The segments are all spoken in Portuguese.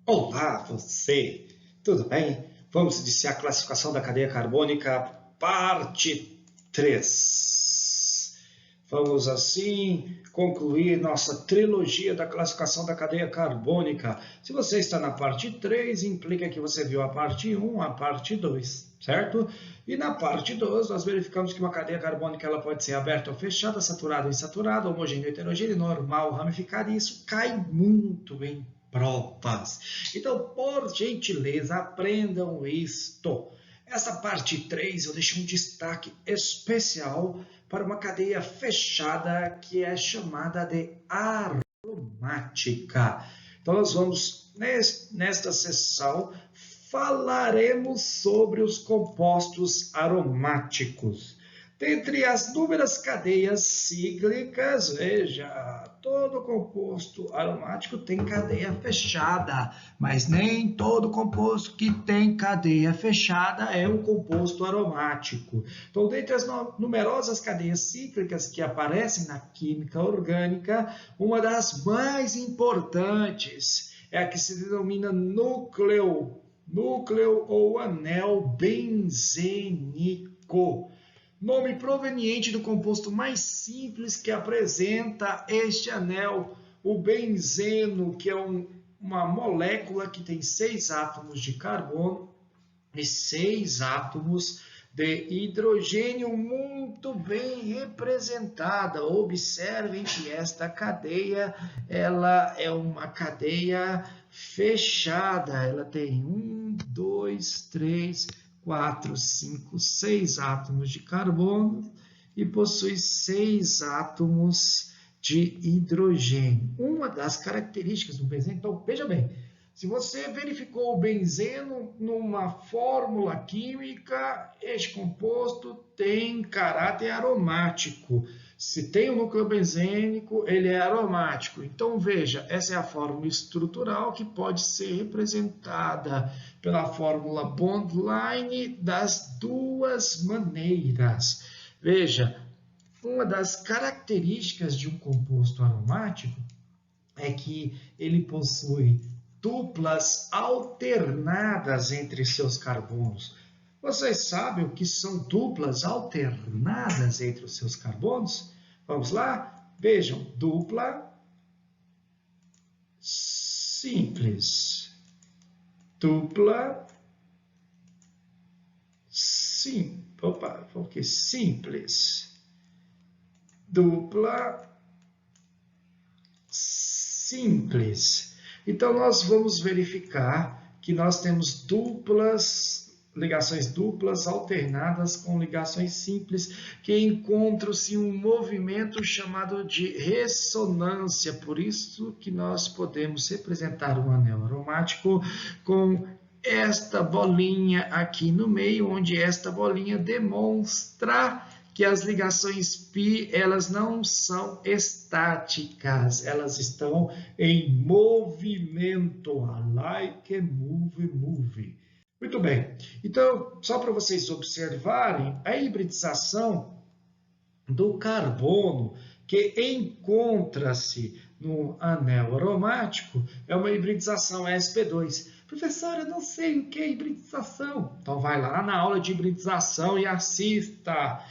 Olá, você! Tudo bem? Vamos iniciar a classificação da cadeia carbônica, parte 3. Vamos, assim, concluir nossa trilogia da classificação da cadeia carbônica. Se você está na parte 3, implica que você viu a parte 1, a parte 2, certo? E na parte 2, nós verificamos que uma cadeia carbônica ela pode ser aberta ou fechada, saturada ou insaturada, homogênea ou heterogênea, normal, ramificada, e isso cai muito em provas. Então, por gentileza, aprendam isto. Essa parte 3 eu deixo um destaque especial para uma cadeia fechada que é chamada de aromática. Então, nós vamos, nesta sessão, falaremos sobre os compostos aromáticos. Dentre as inúmeras cadeias cíclicas, veja, todo composto aromático tem cadeia fechada, mas nem todo composto que tem cadeia fechada é um composto aromático. Então, dentre as numerosas cadeias cíclicas que aparecem na química orgânica, uma das mais importantes é a que se denomina núcleo ou anel benzênico. Nome proveniente do composto mais simples que apresenta este anel, o benzeno, que é uma molécula que tem 6 átomos de carbono e 6 átomos de hidrogênio, muito bem representada. Observem que esta cadeia ela é uma cadeia fechada, ela tem 1, 2, 3, 4, 5, 6 átomos de carbono e possui 6 átomos de hidrogênio. Uma das características do benzeno, então veja bem, se você verificou o benzeno numa fórmula química, este composto tem caráter aromático. Se tem o núcleo benzênico, ele é aromático. Então, veja, essa é a fórmula estrutural que pode ser representada pela fórmula Bondline das duas maneiras. Veja, uma das características de um composto aromático é que ele possui duplas alternadas entre seus carbonos. Vocês sabem o que são duplas alternadas entre os seus carbonos? Vamos lá? Vejam, dupla simples, dupla simples, dupla simples. Então, nós vamos verificar que nós temos ligações duplas alternadas com ligações simples que encontram-se um movimento chamado de ressonância. Por isso que nós podemos representar um anel aromático com esta bolinha aqui no meio, onde esta bolinha demonstra que as ligações π, elas não são estáticas, elas estão em movimento, like move. Muito bem, então, só para vocês observarem, a hibridização do carbono que encontra-se no anel aromático é uma hibridização sp2. Professor, eu não sei o que é hibridização. Então, vai lá na aula de hibridização e assista.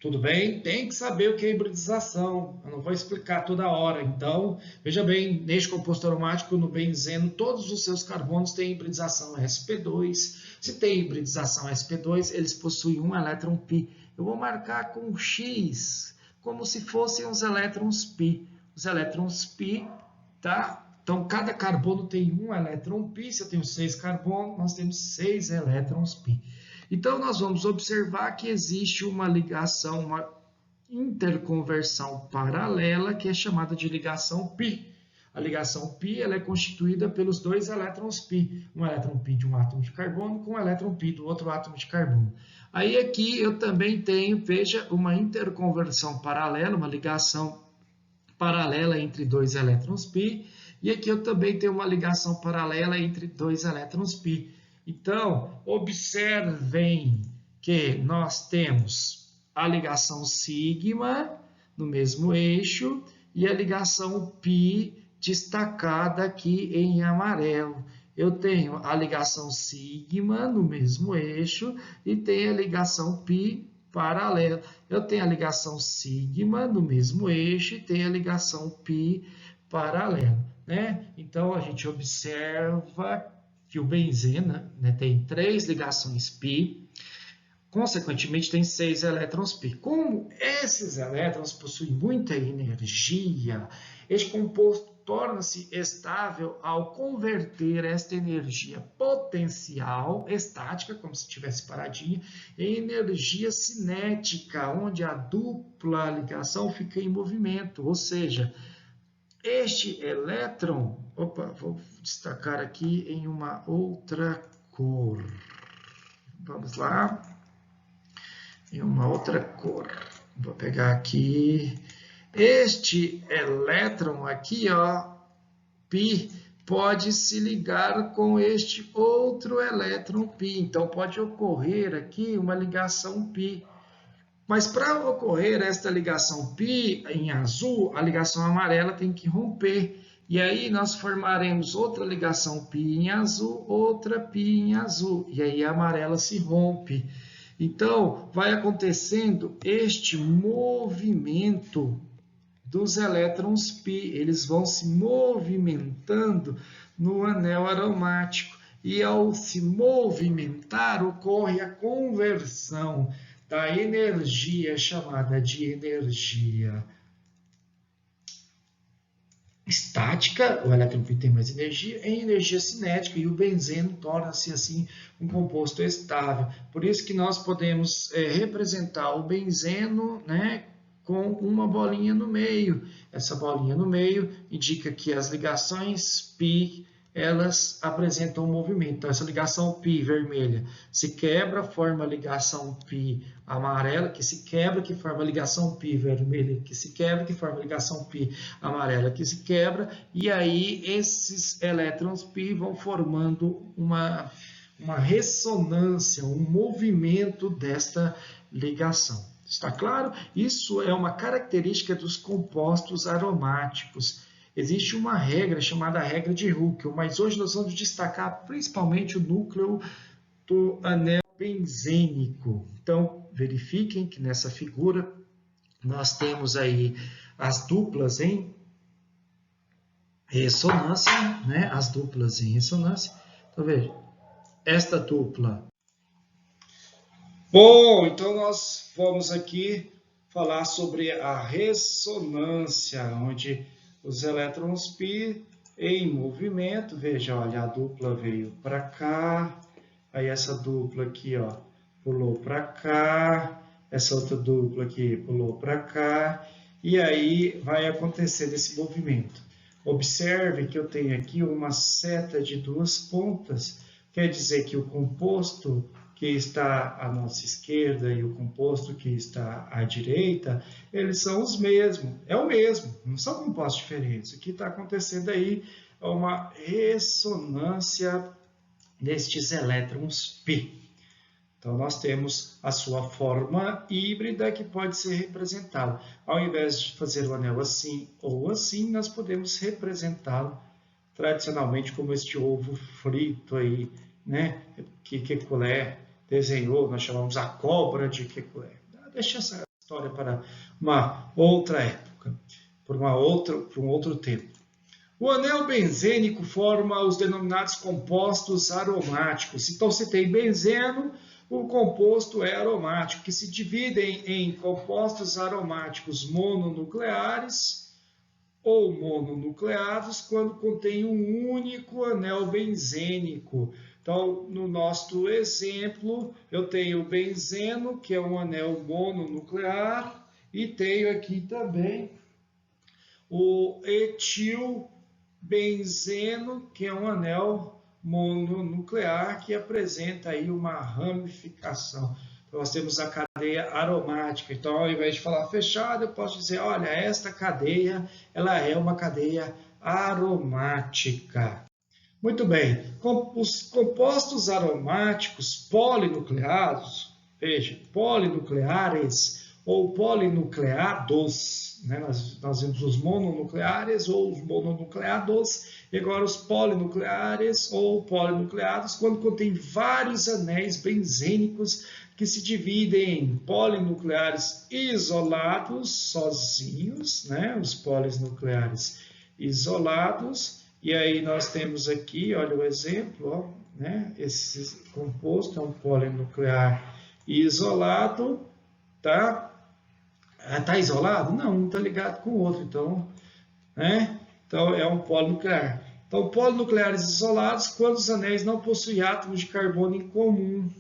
Tudo bem? Tem que saber o que é hibridização. Eu não vou explicar toda hora. Então, veja bem, neste composto aromático, no benzeno, todos os seus carbonos têm hibridização sp2. Se tem hibridização sp2, eles possuem um elétron π. Eu vou marcar com X, como se fossem os elétrons π. Os elétrons π, tá? Então, cada carbono tem um elétron π. Se eu tenho 6 carbonos, nós temos 6 elétrons π. Então, nós vamos observar que existe uma ligação, uma interconversão paralela, que é chamada de ligação π. A ligação π ela é constituída pelos 2 elétrons π. Um elétron π de um átomo de carbono com um elétron π do outro átomo de carbono. Aí aqui eu também tenho, veja, uma interconversão paralela, uma ligação paralela entre 2 elétrons π. E aqui eu também tenho uma ligação paralela entre 2 elétrons π. Então, observem que nós temos a ligação sigma no mesmo eixo e a ligação π destacada aqui em amarelo. eu tenho a ligação sigma no mesmo eixo e tenho a ligação π paralela. Eu tenho a ligação sigma no mesmo eixo e tenho a ligação π paralela, né? Então, a gente observa que o benzeno, né, tem 3 ligações π, consequentemente tem 6 elétrons π. Como esses elétrons possuem muita energia, este composto torna-se estável ao converter esta energia potencial, estática, como se estivesse paradinha, em energia cinética, onde a dupla ligação fica em movimento, ou seja, este elétron, vou destacar aqui em uma outra cor. Vamos lá. Em uma outra cor. Vou pegar aqui. Este elétron aqui, ó, π, pode se ligar com este outro elétron π. Então, pode ocorrer aqui uma ligação π. Mas para ocorrer esta ligação π em azul, a ligação amarela tem que romper. E aí nós formaremos outra ligação π em azul, outra π em azul. E aí a amarela se rompe. Então, vai acontecendo este movimento dos elétrons π. Eles vão se movimentando no anel aromático. E ao se movimentar, ocorre a conversão da energia chamada de energia estática, o elétron π tem mais energia, em energia cinética, e o benzeno torna-se assim um composto estável. Por isso que nós podemos representar o benzeno, né, com uma bolinha no meio. Essa bolinha no meio indica que as ligações π, elas apresentam um movimento. Então, essa ligação π vermelha se quebra, forma a ligação π amarela, que se quebra, que forma a ligação π vermelha, que se quebra, que forma a ligação π amarela, que se quebra, e aí esses elétrons π vão formando uma ressonância, um movimento desta ligação. Está claro? Isso é uma característica dos compostos aromáticos. Existe uma regra chamada regra de Huckel, mas hoje nós vamos destacar principalmente o núcleo do anel benzênico. Então, verifiquem que nessa figura nós temos aí as duplas em ressonância, né? As duplas em ressonância. Então, veja, esta dupla. Bom, então nós vamos aqui falar sobre a ressonância, onde os elétrons π em movimento, veja, olha, a dupla veio para cá, aí essa dupla aqui, ó, pulou para cá, essa outra dupla aqui pulou para cá, e aí vai acontecer esse movimento. Observe que eu tenho aqui uma seta de 2 pontas, quer dizer que o composto que está à nossa esquerda e o composto que está à direita, eles são os mesmos, é o mesmo, não são compostos diferentes. O que está acontecendo aí é uma ressonância destes elétrons π. Então, nós temos a sua forma híbrida que pode ser representada. Ao invés de fazer o anel assim ou assim, nós podemos representá-lo tradicionalmente como este ovo frito aí, né, que Kekulé desenhou, nós chamamos a cobra de Kekulé. Deixa essa história para uma outra época, para um outro tempo. O anel benzênico forma os denominados compostos aromáticos. Então, se tem benzeno, o composto é aromático, que se dividem em compostos aromáticos mononucleares ou mononucleados quando contém um único anel benzênico. Então, no nosso exemplo, eu tenho o benzeno, que é um anel mononuclear, e tenho aqui também o etilbenzeno, que é um anel mononuclear, que apresenta aí uma ramificação. Então, nós temos a cadeia aromática. Então, ao invés de falar fechada, eu posso dizer, olha, esta cadeia, ela é uma cadeia aromática. Muito bem, os compostos aromáticos polinucleados, veja, polinucleares ou polinucleados, né? Nós vimos os mononucleares ou os mononucleados, e agora os polinucleares ou polinucleados, quando contém vários anéis benzênicos que se dividem em polinucleares isolados, sozinhos, né? Os polinucleares isolados, e aí nós temos aqui, olha o exemplo, ó, né? Esse composto é um polinuclear isolado, tá? Tá isolado? Não está ligado com o outro, então, né? Então é um polinuclear. Então, polinucleares isolados, quando os anéis não possuem átomos de carbono em comum.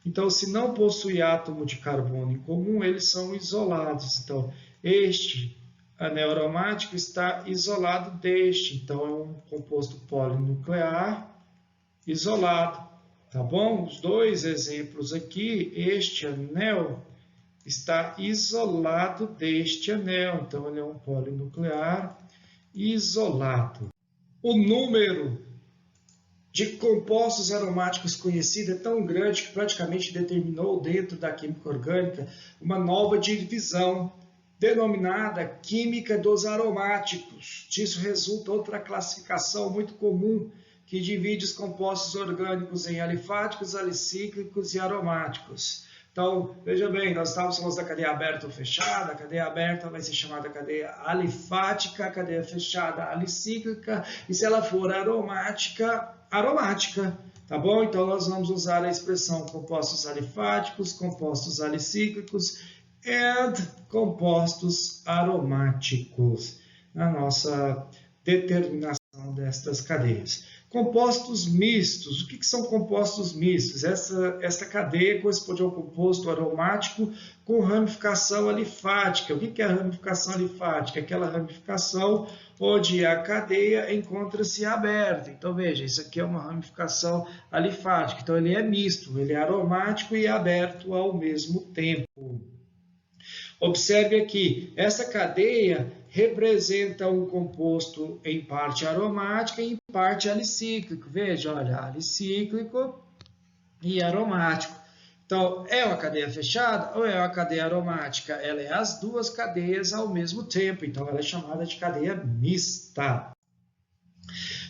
Então, se não possui átomo de carbono em comum, eles são isolados. Então, este anel aromático está isolado deste. Então, é um composto polinuclear isolado. Tá bom? Os dois exemplos aqui, este anel está isolado deste anel. Então, ele é um polinuclear isolado. O número de compostos aromáticos conhecido é tão grande que praticamente determinou dentro da química orgânica uma nova divisão, denominada química dos aromáticos. Disso resulta outra classificação muito comum, que divide os compostos orgânicos em alifáticos, alicíclicos e aromáticos. Então, veja bem, nós estávamos falando da cadeia aberta ou fechada. A cadeia aberta vai ser chamada cadeia alifática, a cadeia fechada alicíclica, e se ela for aromática, aromática. Tá bom? Então, nós vamos usar a expressão compostos alifáticos, compostos alicíclicos e compostos aromáticos na nossa determinação destas cadeias. Compostos mistos. O que são compostos mistos? Esta cadeia corresponde ao composto aromático com ramificação alifática. O que é a ramificação alifática? Aquela ramificação onde a cadeia encontra-se aberta. Então, veja, isso aqui é uma ramificação alifática. Então, ele é misto, ele é aromático e aberto ao mesmo tempo. Observe aqui, essa cadeia representa um composto em parte aromática e em parte alicíclico. Veja, olha, alicíclico e aromático. Então, é uma cadeia fechada ou é uma cadeia aromática? Ela é as duas cadeias ao mesmo tempo, então ela é chamada de cadeia mista.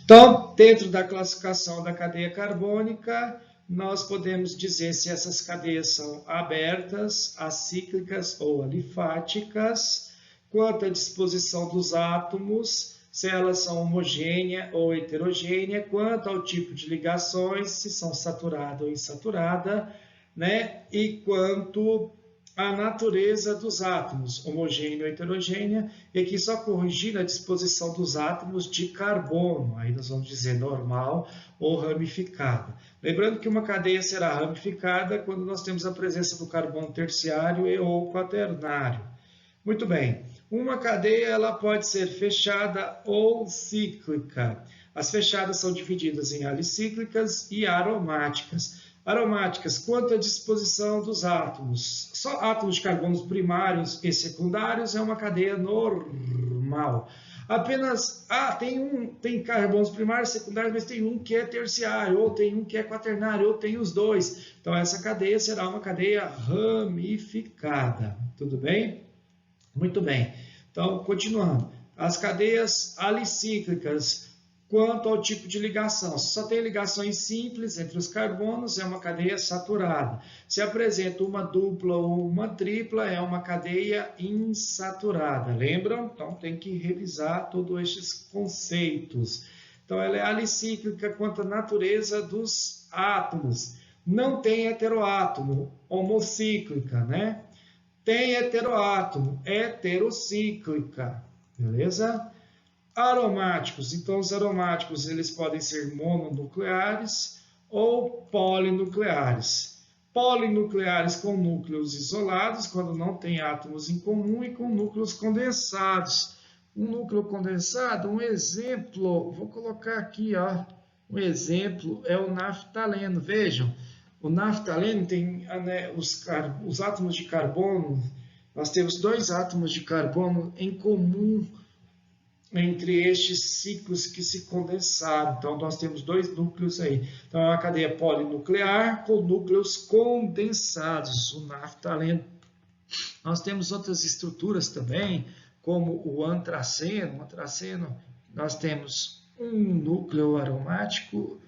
Então, dentro da classificação da cadeia carbônica, nós podemos dizer se essas cadeias são abertas, acíclicas ou alifáticas, quanto à disposição dos átomos, se elas são homogênea ou heterogênea, quanto ao tipo de ligações, se são saturada ou insaturada, né? E quanto à natureza dos átomos, homogênea ou heterogênea, e aqui só corrigindo a disposição dos átomos de carbono, aí nós vamos dizer normal ou ramificada. Lembrando que uma cadeia será ramificada quando nós temos a presença do carbono terciário e ou quaternário. Muito bem, uma cadeia ela pode ser fechada ou cíclica. As fechadas são divididas em alicíclicas e aromáticas. Aromáticas, quanto à disposição dos átomos. Só átomos de carbonos primários e secundários é uma cadeia normal. Apenas, tem carbonos primários e secundários, mas tem um que é terciário, ou tem um que é quaternário, ou tem os dois. Então, essa cadeia será uma cadeia ramificada. Tudo bem? Muito bem. Então, continuando. As cadeias alicíclicas, quanto ao tipo de ligação. Se só tem ligações simples entre os carbonos, é uma cadeia saturada. Se apresenta uma dupla ou uma tripla, é uma cadeia insaturada. Lembram? Então, tem que revisar todos estes conceitos. Então, ela é alicíclica quanto à natureza dos átomos. Não tem heteroátomo, homocíclica, né? Tem heteroátomo, heterocíclica. Beleza? Aromáticos, então os aromáticos eles podem ser mononucleares ou polinucleares. Polinucleares com núcleos isolados, quando não tem átomos em comum, e com núcleos condensados. Um núcleo condensado, um exemplo, vou colocar aqui, ó, um exemplo é o naftaleno. Vejam, o naftaleno tem os átomos de carbono, nós temos dois átomos de carbono em comum entre estes ciclos que se condensaram. Então, nós temos dois núcleos aí. Então, é uma cadeia polinuclear com núcleos condensados. O naftaleno Nós temos outras estruturas também, como o antraceno. O antraceno, nós temos um núcleo aromático,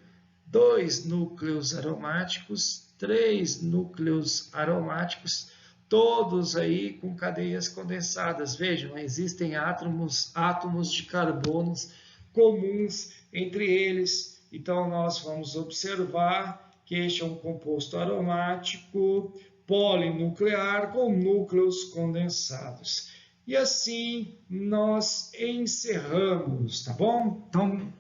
2 núcleos aromáticos, 3 núcleos aromáticos, todos aí com cadeias condensadas. Vejam, existem átomos de carbonos comuns entre eles. Então, nós vamos observar que este é um composto aromático polinuclear com núcleos condensados. E assim nós encerramos, tá bom? Então,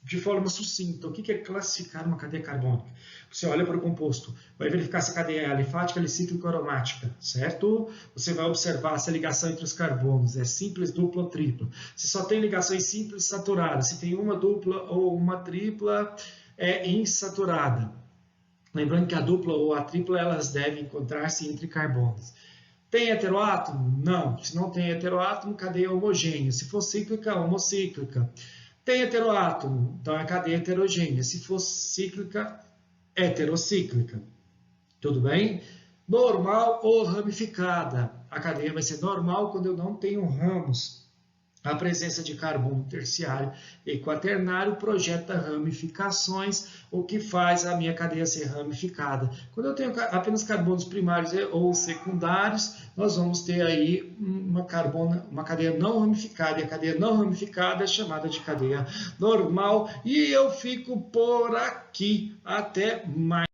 de forma sucinta, o que é classificar uma cadeia carbônica? Você olha para o composto, vai verificar se a cadeia é alifática, alicíclica ou aromática, certo? Você vai observar se a ligação entre os carbonos é simples, dupla ou tripla. Se só tem ligações simples, saturadas. Se tem uma dupla ou uma tripla, é insaturada. Lembrando que a dupla ou a tripla, elas devem encontrar-se entre carbonos. Tem heteroátomo? Não. Se não tem heteroátomo, cadeia homogênea. Se for cíclica, homocíclica. Tem heteroátomo, então é cadeia heterogênea. Se for cíclica, heterocíclica. Tudo bem? Normal ou ramificada. A cadeia vai ser normal quando eu não tenho ramos. A presença de carbono terciário e quaternário projeta ramificações, o que faz a minha cadeia ser ramificada. Quando eu tenho apenas carbonos primários ou secundários, nós vamos ter aí uma cadeia não ramificada, e a cadeia não ramificada é chamada de cadeia normal. E eu fico por aqui. Até mais.